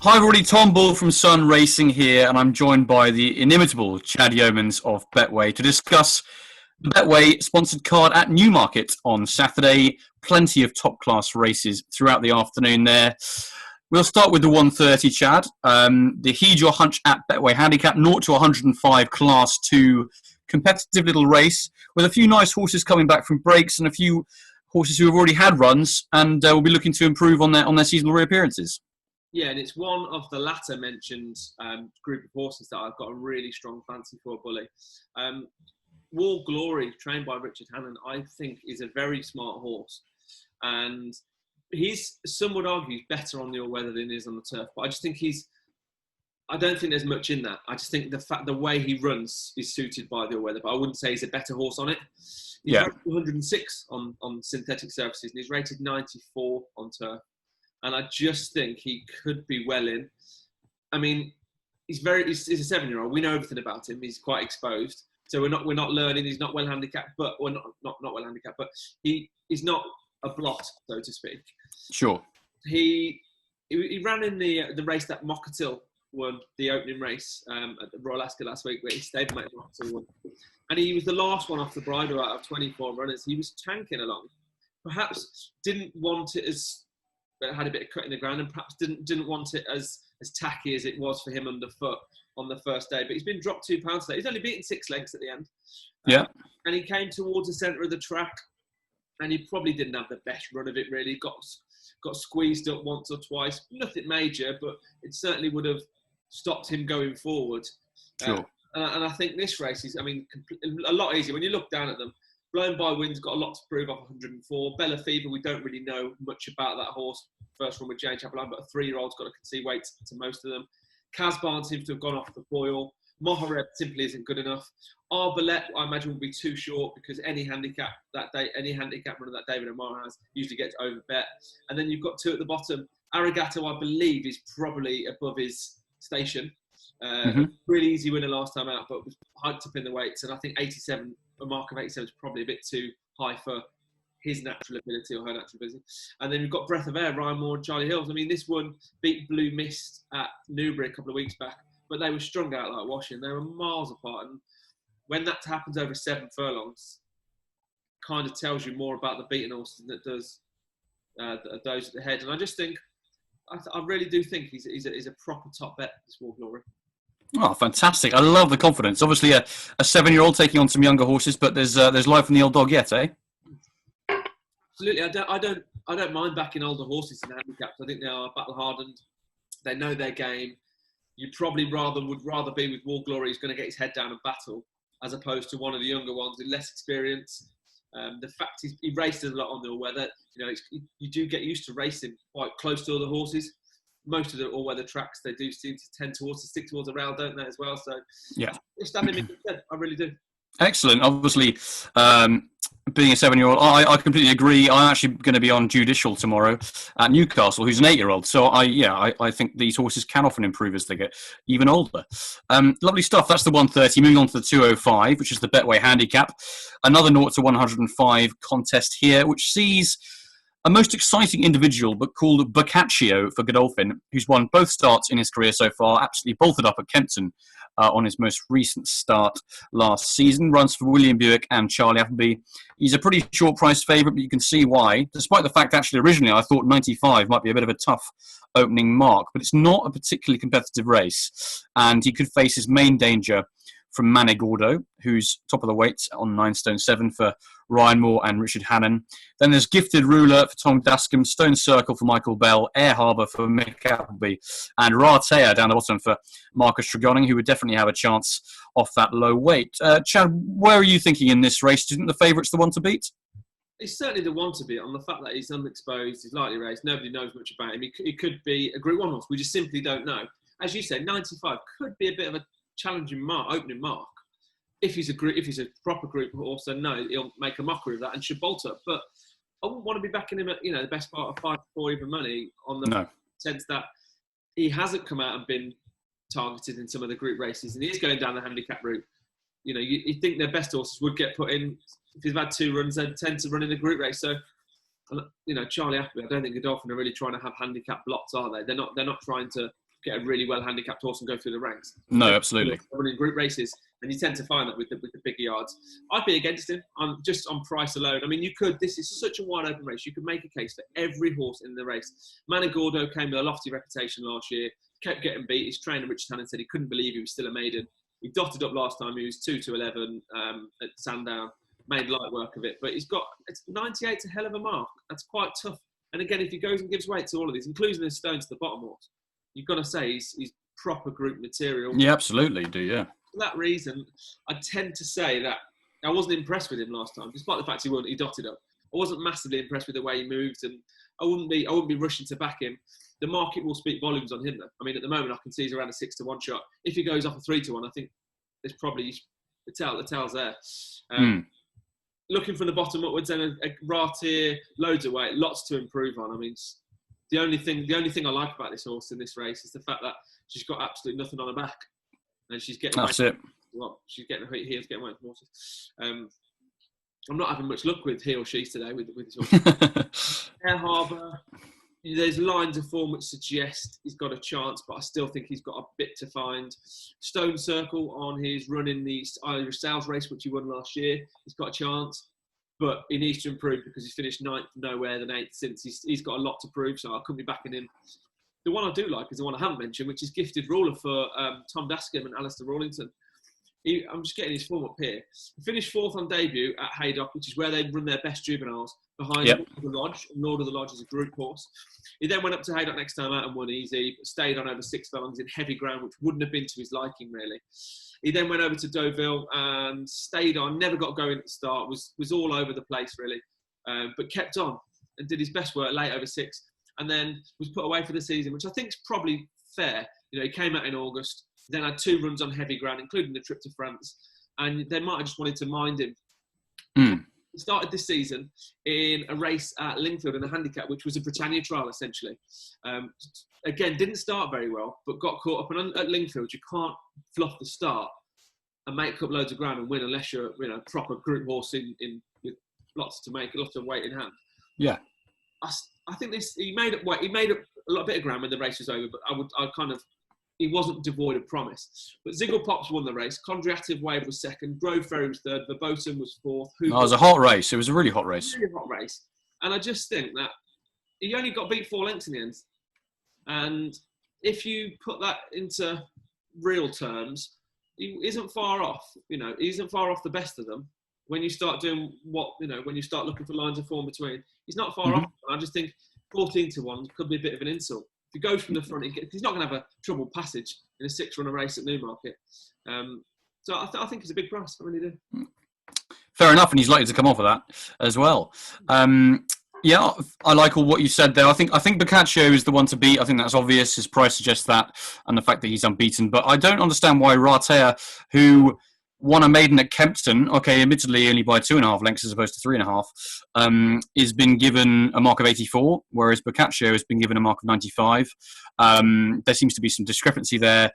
Hi everybody, Tom Ball from Sun Racing here, and I'm joined by the inimitable Chad Yeomans of Betway to discuss the Betway sponsored card at Newmarket on Saturday. Plenty of top-class races throughout the afternoon there. We'll start with the 130, Chad. The Heed Your Hunch at Betway Handicap, 0 to 105 Class 2 competitive little race with a few nice horses coming back from breaks and a few horses who have already had runs and will be looking to improve on their seasonal reappearances. Yeah, and it's one of the latter mentioned group of horses that I've got a really strong fancy for, Bully. War Glory, trained by Richard Hannon, I think is a very smart horse. And some would argue, he's better on the all-weather than he is on the turf. But I just think I don't think there's much in that. I just think the way he runs is suited by the all-weather. But I wouldn't say he's a better horse on it. He's rated 106 on synthetic surfaces, and he's rated 94 on turf. And I just think he could be well in. I mean, he's a 7-year-old. We know everything about him. He's quite exposed. So we're not learning. He's not well handicapped, but not well handicapped. But he's not a blot, so to speak. Sure. He ran in the race that Mockatil won, the opening race at the Royal Ascot last week, where he stayed mate Mockatil won. And he was the last one off the bridle out of 24 runners. He was tanking along. Perhaps didn't want it as... but had a bit of cut in the ground and perhaps didn't want it as tacky as it was for him underfoot on the first day. But he's been dropped 2 pounds today. He's only beaten 6 lengths at the end. Yeah. And he came towards the centre of the track and he probably didn't have the best run of it, really. Got squeezed up once or twice. Nothing major, but it certainly would have stopped him going forward. Sure. And I think this race is, a lot easier. When you look down at them, Blown by Wind's got a lot to prove off 104. Bella Fever, we don't really know much about that horse. First one with Jane Chapelaine, but a 3-year-old's got to concede weight to most of them. Casbarn seems to have gone off the boil. Mohareb simply isn't good enough. Arbalete, I imagine, will be too short because any handicap run that David O'Mara has usually gets overbet. And then you've got 2 at the bottom. Arigato, I believe, is probably above his station. Really easy winner last time out, but was hyped up in the weights. And I think 87, a mark of 87 is probably a bit too high for his natural ability or her natural ability. And then we've got Breath of Air, Ryan Moore and Charlie Hills. I mean, this one beat Blue Mist at Newbury a couple of weeks back, but they were strung out like washing. They were miles apart. And when that happens over 7 furlongs, kind of tells you more about the beaten horses than it does those at the head. And I just think, I really do think he's a proper top bet, this War Glory. Oh, fantastic. I love the confidence. Obviously, a 7-year-old taking on some younger horses, but there's life in the old dog yet, eh? Absolutely. I don't mind backing older horses in handicaps. I think they are battle hardened. They know their game. You probably would rather be with War Glory, who's going to get his head down and battle, as opposed to one of the younger ones with less experience. The fact he races a lot on the all-weather. You do get used to racing quite close to other horses. Most of the all-weather tracks, they do seem to stick towards the rail, don't they, as well? So, yeah, it's standing me good stead. I really do. Excellent. Obviously, being a 7-year-old, I completely agree. I'm actually going to be on Judicial tomorrow at Newcastle, who's an 8-year-old. So, I think these horses can often improve as they get even older. Lovely stuff. That's the 130. Moving on to the 205, which is the Betway Handicap. Another 0 to 105 contest here, which sees a most exciting individual, but called Boccaccio for Godolphin, who's won both starts in his career so far, absolutely bolted up at Kempton on his most recent start last season. Runs for William Buick and Charlie Appleby. He's a pretty short price favourite, but you can see why. Despite the fact, actually, originally I thought 95 might be a bit of a tough opening mark, but it's not a particularly competitive race. And he could face his main danger from Manegordo, who's top of the weight on 9 stone 7 for Ryan Moore and Richard Hannon. Then there's Gifted Ruler for Tom Dascombe, Stone Circle for Michael Bell, Air Harbour for Mick Appleby, and Ratea down the bottom for Marcus Tregoning, who would definitely have a chance off that low weight. Chad, where are you thinking in this race? Do you think the favourite's the one to beat? He's certainly the one to beat on the fact that he's unexposed, he's lightly raced, nobody knows much about him. He could be a Group 1 horse. We just simply don't know. As you said, 95 could be a bit of a challenging opening mark. If he's a proper group horse, then no, he'll make a mockery of that and should bolt up. But I wouldn't want to be backing him at the best part of 5 or even money on the sense that he hasn't come out and been targeted in some of the group races, and he is going down the handicap route. You think their best horses would get put in if he's had 2 runs. They tend to run in a group race. So, Charlie Appleby, I don't think Godolphin are really trying to have handicap blots, are they? They're not trying to get a really well handicapped horse and go through the ranks. No, absolutely. Running group races, and you tend to find that with the bigger yards. I'd be against him. I'm just on price alone. I mean, you could. This is such a wide open race. You could make a case for every horse in the race. Manigordo came with a lofty reputation last year. Kept getting beat. His trainer Richard Hannon said he couldn't believe he was still a maiden. He dotted up last time. He was 2-11 at Sandown. Made light work of it, but it's 98's a hell of a mark. That's quite tough. And again, if he goes and gives weight to all of these, including the stone to the bottom horse, you've got to say he's proper group material. Yeah, absolutely, do yeah. For that reason, I tend to say that I wasn't impressed with him last time, despite the fact he dotted up. I wasn't massively impressed with the way he moved, and I wouldn't be rushing to back him. The market will speak volumes on him, though. I mean, at the moment, I can see he's around a 6-1 shot. If he goes off a 3-1, I think there's probably the tell's there. Looking from the bottom upwards, and a Ratir, loads of weight, lots to improve on. I mean, the only thing I like about this horse in this race is the fact that she's got absolutely nothing on her back, and she's getting. That's it. Well, she's getting her heels, getting away from horses. I'm not having much luck with he or she today with this horse. Air Harbour. There's lines of form which suggest he's got a chance, but I still think he's got a bit to find. Stone Circle on his run in the Irish Sales race, which he won last year, he's got a chance, but he needs to improve because he's finished 9th nowhere than 8th since. He's got a lot to prove, so I couldn't be backing him. The one I do like is the one I haven't mentioned, which is Gifted Ruler for Tom Dascombe and Alistair Rawlington. I'm just getting his form up here. He finished 4th on debut at Haydock, which is where they run their best juveniles, behind the Lodge. Lord of the Lodge is a group horse. He then went up to Haydock next time out and won easy, but stayed on over 6 furlongs in heavy ground, which wouldn't have been to his liking, really. He then went over to Deauville and stayed on, never got going at the start, was all over the place, really, but kept on and did his best work late over 6, and then was put away for the season, which I think is probably fair. You know, he came out in August, then had 2 runs on heavy ground, including the trip to France, and they might have just wanted to mind him. He started this season in a race at Lingfield in a handicap, which was a Britannia trial, essentially. Again, didn't start very well, but got caught up. And at Lingfield, you can't fluff the start and make up loads of ground and win unless you're, a proper group horse with lots to make, lots of weight in hand. Yeah. I think he made up a bit of ground when the race was over, but he wasn't devoid of promise. But Ziggle Pops won the race. Condriative Wave was 2nd. Grove Ferry was 3rd. Verboten was 4th. It was a hot race. It was a really hot race. Really hot race. And I just think that he only got beat 4 lengths in the end. And if you put that into real terms, he isn't far off. He isn't far off the best of them. When you start doing when you start looking for lines of form between, he's not far off. I just think 14-1 could be a bit of an insult. If he goes from the front, he's not going to have a troubled passage in a 6-runner race at Newmarket. So I think it's a big price. I really do. Fair enough, and he's likely to come off of that as well. Yeah, I like all what you said there. I think Boccaccio is the one to beat. I think that's obvious. His price suggests that, and the fact that he's unbeaten. But I don't understand why Rater, who won a maiden at Kempston, okay, admittedly only by 2.5 lengths as opposed to 3.5, is been given a mark of 84, whereas Boccaccio has been given a mark of 95. There seems to be some discrepancy there.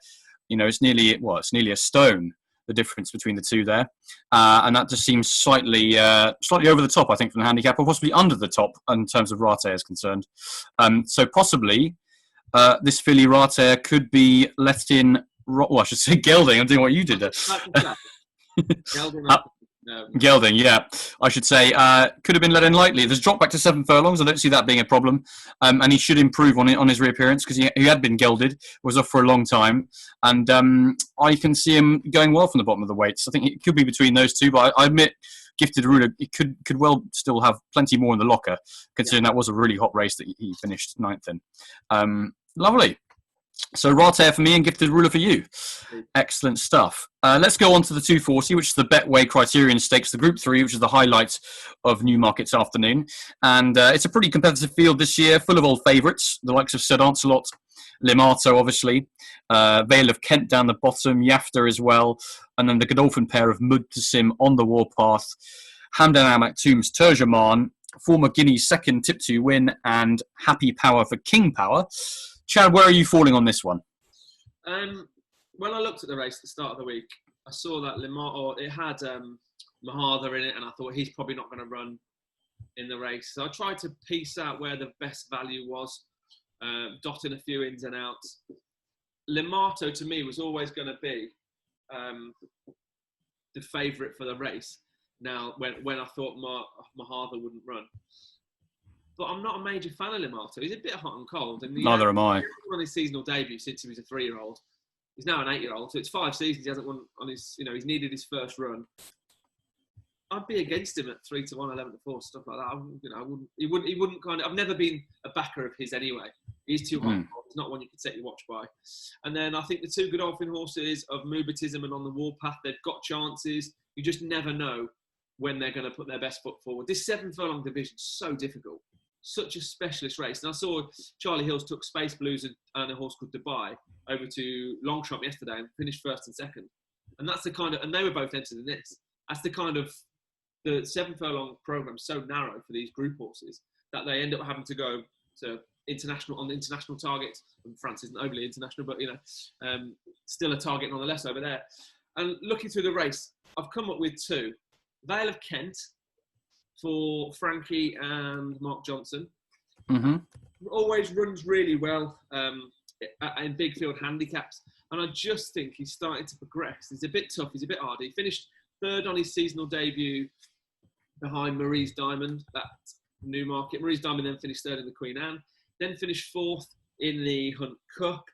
It's nearly a stone, the difference between the two there, and that just seems slightly over the top, I think, from the handicap, or possibly under the top in terms of Rater is concerned. So possibly this filly Rater could be let in. Well, I should say gelding. I'm doing what you did there. Gelding, yeah. I should say could have been let in lightly. There's dropped back to 7 furlongs. I don't see that being a problem, and he should improve on his reappearance because he had been gelded, was off for a long time, and I can see him going well from the bottom of the weights. I think it could be between those two, but I admit Gifted Ruler could well still have plenty more in the locker, considering that was a really hot race that he finished 9th in. Lovely. So Rater for me and Gifted Ruler for you. Excellent stuff. Let's go on to the 240, which is the Betway Criterion Stakes, the Group 3, which is the highlight of Newmarket's afternoon. And it's a pretty competitive field this year, full of old favourites, the likes of Sir Lancelot, Limato, obviously, Vale of Kent down the bottom, Yafta as well, and then the Godolphin pair of Mudtasim on the Warpath, Hamdan Al Maktoum's Turjaman, former Guinea's 2nd Tip 2 win, and Happy Power for King Power. Chad, where are you falling on this one? When I looked at the race at the start of the week, I saw that it had Mahadha in it, and I thought he's probably not going to run in the race. So I tried to piece out where the best value was, dotting a few ins and outs. Limato to me was always going to be the favourite for the race. Now, when I thought Mahava wouldn't run, but I'm not a major fan of Limato. He's a bit hot and cold, and Neither am I. He hasn't won his seasonal debut since he was a 3-year-old. He's now an 8-year-old, so it's 5 seasons he hasn't won on his. He's needed his first run. I'd be against him at 3-1, 11-4, stuff like that. I wouldn't. He wouldn't kind of. I've never been a backer of his anyway. He's too hot. He's not one you could set your watch by. And then I think the 2 Godolphin horses of Mubatism and On the Warpath, they've got chances. You just never know when they're going to put their best foot forward. This 7 furlong division is so difficult. Such a specialist race. And I saw Charlie Hills took Space Blues and a horse called Dubai over to Longchamp yesterday and finished first and second. And that's the kind of, and they were both entered in this. That's the kind of, the 7 furlong programme so narrow for these group horses that they end up having to go to international targets. And France isn't overly international, but still a target nonetheless over there. And looking through the race, I've come up with 2. Vale of Kent for Frankie and Mark Johnson. Mm-hmm. Always runs really well in big field handicaps. And I just think he's starting to progress. He's a bit tough. He's a bit hard. He finished 3rd on his seasonal debut behind Marie's Diamond at Newmarket. Marie's Diamond then finished 3rd in the Queen Anne. Then finished 4th in the Hunt Cup.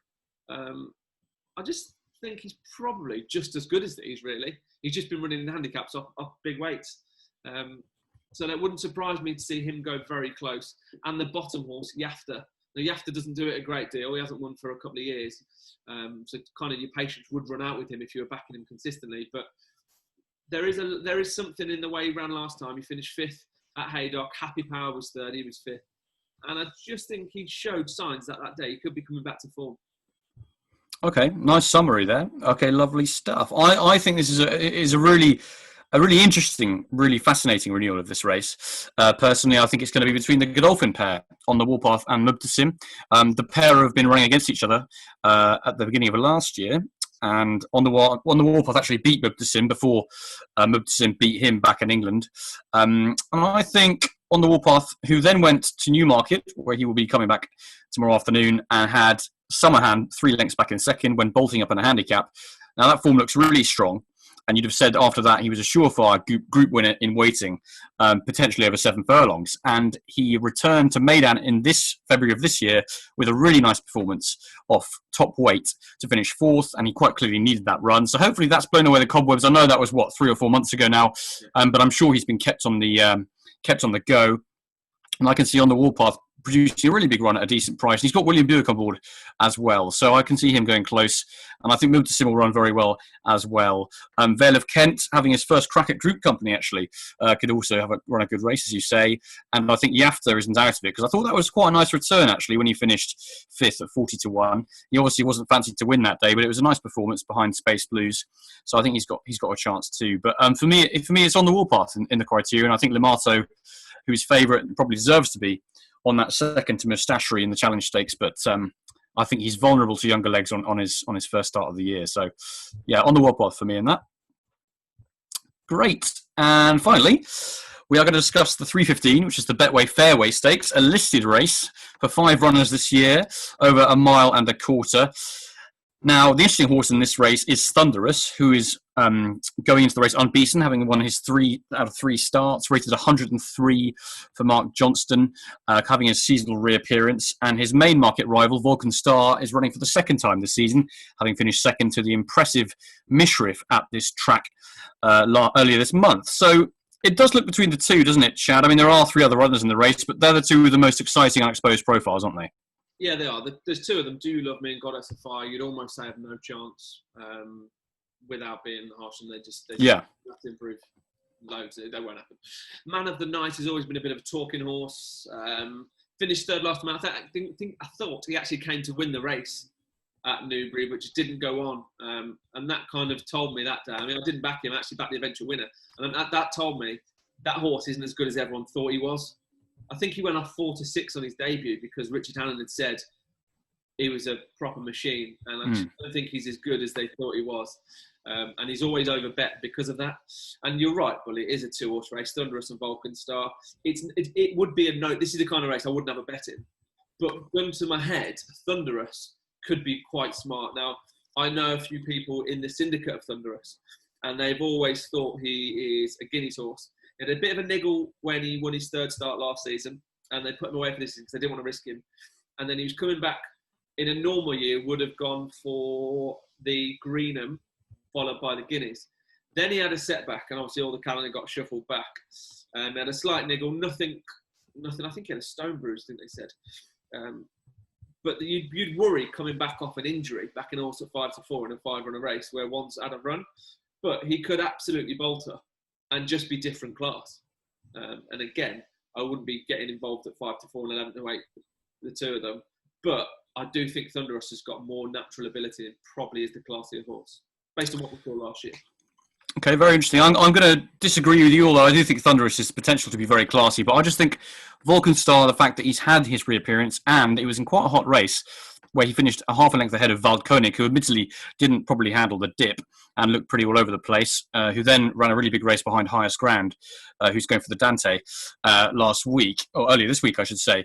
I just think he's probably just as good as these, really. He's just been running in handicaps off big weights. So that wouldn't surprise me to see him go very close. And the bottom horse, Yafta. Now, Yafta doesn't do it a great deal. He hasn't won for a couple of years. So kind of your patience would run out with him if you were backing him consistently. But there is something in the way he ran last time. He finished 5th at Haydock. Happy Power was 3rd. He was 5th. And I just think he showed signs that day he could be coming back to form. Okay, nice summary there. Okay, lovely stuff. I think this is a really interesting, really fascinating renewal of this race. Personally, I think it's going to be between the Godolphin pair On the Warpath and Mubtasim. The pair have been running against each other at the beginning of last year. And On the Warpath actually beat Mubtasim before Mubtasim beat him back in England. And I think On the Warpath, who then went to Newmarket, where he will be coming back tomorrow afternoon, and had Summerhand 3 lengths back in second when bolting up in a handicap. Now that form looks really strong. And you'd have said after that he was a surefire group winner in waiting, potentially over 7 furlongs. And he returned to Meydan in this February of this year with a really nice performance off top weight to finish 4th. And he quite clearly needed that run. So hopefully that's blown away the cobwebs. I know that was 3 or 4 months ago now, but I'm sure he's been kept on the go. And I can see On the Warpath producing a really big run at a decent price. He's got William Buick on board as well, so I can see him going close. And I think Mubtasim will run very well as well. Vale of Kent, having his first crack at Group Company, actually, could also run a good race, as you say. And I think Yafta isn't out of it, because I thought that was quite a nice return, actually, when he finished 5th at 40-1. He obviously wasn't fancied to win that day, but it was a nice performance behind Space Blues. So I think he's got a chance too. But for me, it's On the Warpath in the Criterion. I think Limato, who's favourite and probably deserves to be, on that second to Mustachery in the Challenge Stakes, but I think he's vulnerable to younger legs on his first start of the year. So, yeah, On the Warpath for me in that. Great. And finally, we are going to discuss the 3:15, which is the Betway Fairway Stakes, a listed race for 5 runners this year, over 1.25 miles. Now, the interesting horse in this race is Thunderous, who is going into the race unbeaten, having won his 3 out of 3 starts, rated 103 for Mark Johnston, having his seasonal reappearance. And his main market rival, Vulcan Star, is running for the second time this season, having finished second to the impressive Mishrif at this track earlier this month. So it does look between the two, doesn't it, Chad? I mean, there are 3 other runners in the race, but they're the 2 with the most exciting unexposed profiles, aren't they? Yeah, they are. There's 2 of them. Do You Love Me and Goddess of Fire. You'd almost say have no chance without being harsh, and they just have to improve loads. That won't happen. Man of the Night has always been a bit of a talking horse. Finished 3rd last month. I thought he actually came to win the race at Newbury, which didn't go on. And that kind of told me that day. I mean, I didn't back him. I actually backed the eventual winner. And that told me that horse isn't as good as everyone thought he was. I think he went off 4-6 on his debut because Richard Hannon had said he was a proper machine, and I don't think he's as good as they thought he was. And he's always overbet because of that. And you're right, Bully, it is a 2-horse race, Thunderous and Vulcan Star. It would be a note. This is the kind of race I wouldn't have a bet in. But gun to my head, Thunderous could be quite smart. Now, I know a few people in the syndicate of Thunderous, and they've always thought he is a Guineas horse. He had a bit of a niggle when he won his third start last season, and they put him away for this season because they didn't want to risk him. And then he was coming back in a normal year, would have gone for the Greenham, followed by the Guineas. Then he had a setback, and obviously all the calendar got shuffled back. He had a slight niggle, nothing. I think he had a stone bruise, I think they said. But you'd worry coming back off an injury, back in horse at 5-4 in a 5-runner race where one's had a run. But he could absolutely bolter and just be different class. And again, I wouldn't be getting involved at 5-4 and 11-8, the two of them. But I do think Thunderous has got more natural ability and probably is the classier horse, based on what we saw last year. Okay, very interesting. I'm going to disagree with you, although I do think Thunderous has potential to be very classy. But I just think Volkenstar, the fact that he's had his reappearance, and it was in quite a hot race where he finished a half a length ahead of Waldkönig, who admittedly didn't probably handle the dip and looked pretty all over the place, who then ran a really big race behind Highest Grand, who's going for the Dante last week, or earlier this week, I should say.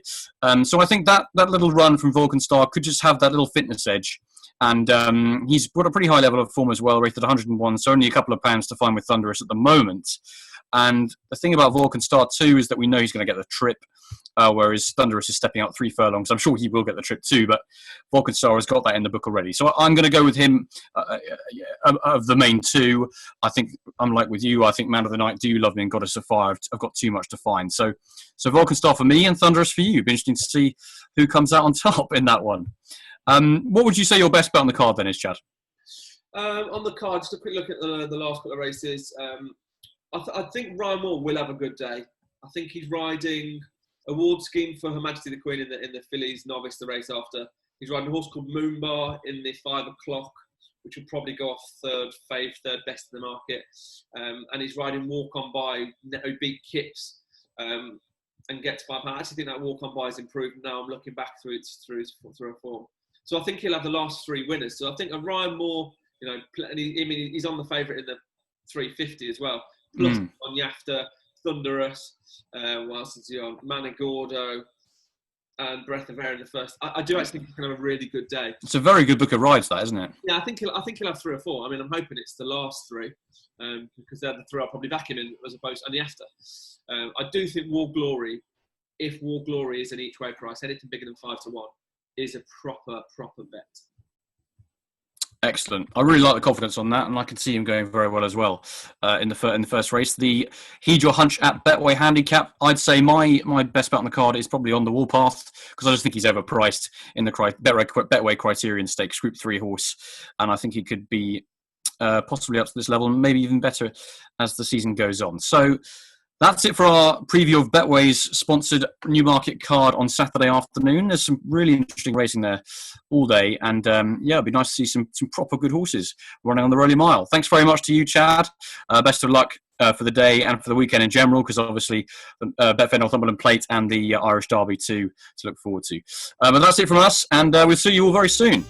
So I think that little run from Volkenstar could just have that little fitness edge. And he's got a pretty high level of form as well, rated 101, so only a couple of pounds to find with Thunderous at the moment. And the thing about Volkenstar too is that we know he's going to get the trip, whereas Thunderous is stepping out 3 furlongs. I'm sure he will get the trip too, but Volkenstar has got that in the book already. So I'm going to go with him of the main two. I think, unlike with you, I think Man of the Night, Do You Love Me and Goddess of Fire, I've got too much to find. So Volkenstar for me and Thunderous for you. It'd be interesting to see who comes out on top in that one. What would you say your best bet on the card then is, Chad? On the card, just a quick look at the last couple of races. I think Ryan Moore will have a good day. I think he's riding award scheme for Her Majesty the Queen in the Fillies Novice, the race after. He's riding a horse called Moonbar in the 5 o'clock, which will probably go off third best in the market. And he's riding Walk On By, who beat Kipps and gets £5. I actually think that Walk On By has improved now. I'm looking back through a form. So I think he'll have the last 3 winners. So I think a Ryan Moore, he's on the favourite in the 350 as well. Plus on Yafta, Thunderous, what else is he on? Manigordo and Breath of Air in the first. I do actually think he can have a really good day. It's a very good book of rides, that, isn't it? Yeah, I think he'll have 3 or 4. I mean, I'm hoping it's the last 3 because they're the 3 I'll probably back him in as opposed to on Yafta. I do think War Glory, if War Glory is an each way price, anything bigger than 5-1, is a proper bet. Excellent. I really like the confidence on that, and I can see him going very well as well in the first race. The Heed Your Hunch at Betway handicap. I'd say my best bet on the card is probably On the Warpath, because I just think he's overpriced in the Betway Criterion Stakes Group 3 horse, and I think he could be possibly up to this level, and maybe even better as the season goes on. So that's it for our preview of Betway's sponsored Newmarket card on Saturday afternoon. There's some really interesting racing there all day. And it'd be nice to see some proper good horses running on the Rowley Mile. Thanks very much to you, Chad. Best of luck for the day and for the weekend in general, because obviously Betfair Northumberland Plate and the Irish Derby to look forward to. But that's it from us, and we'll see you all very soon.